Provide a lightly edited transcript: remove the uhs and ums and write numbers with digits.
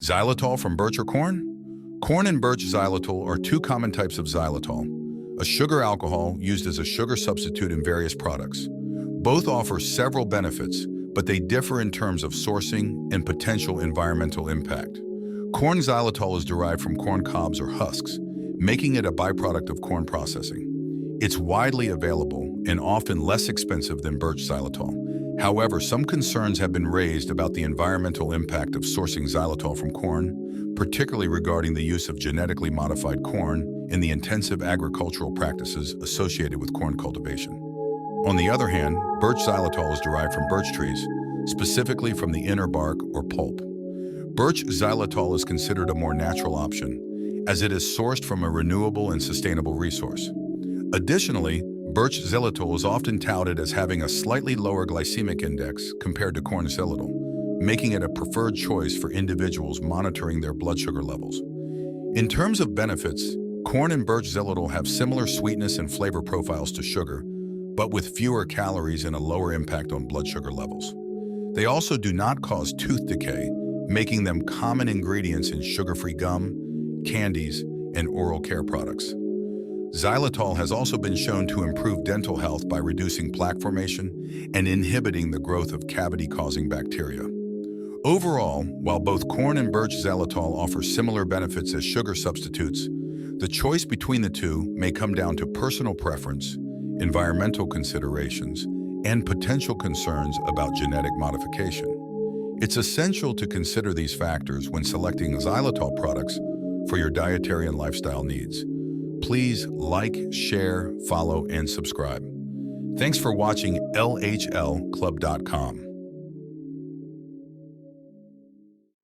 Xylitol from birch or corn? Corn and birch xylitol are two common types of xylitol, a sugar alcohol used as a sugar substitute in various products. Both offer several benefits, but they differ in terms of sourcing and potential environmental impact. Corn xylitol is derived from corn cobs or husks, making it a byproduct of corn processing. It's widely available and often less expensive than birch xylitol. However, some concerns have been raised about the environmental impact of sourcing xylitol from corn, particularly regarding the use of genetically modified corn and the intensive agricultural practices associated with corn cultivation. On the other hand, birch xylitol is derived from birch trees, specifically from the inner bark or pulp. Birch xylitol is considered a more natural option, as it is sourced from a renewable and sustainable resource. Additionally, birch xylitol is often touted as having a slightly lower glycemic index compared to corn xylitol, making it a preferred choice for individuals monitoring their blood sugar levels. In terms of benefits, corn and birch xylitol have similar sweetness and flavor profiles to sugar, but with fewer calories and a lower impact on blood sugar levels. They also do not cause tooth decay, making them common ingredients in sugar-free gum, candies, and oral care products. Xylitol has also been shown to improve dental health by reducing plaque formation and inhibiting the growth of cavity-causing bacteria. Overall, while both corn and birch xylitol offer similar benefits as sugar substitutes, the choice between the two may come down to personal preference, environmental considerations, and potential concerns about genetic modification. It's essential to consider these factors when selecting xylitol products for your dietary and lifestyle needs. Please like, share, follow, and subscribe. Thanks for watching LHLclub.com.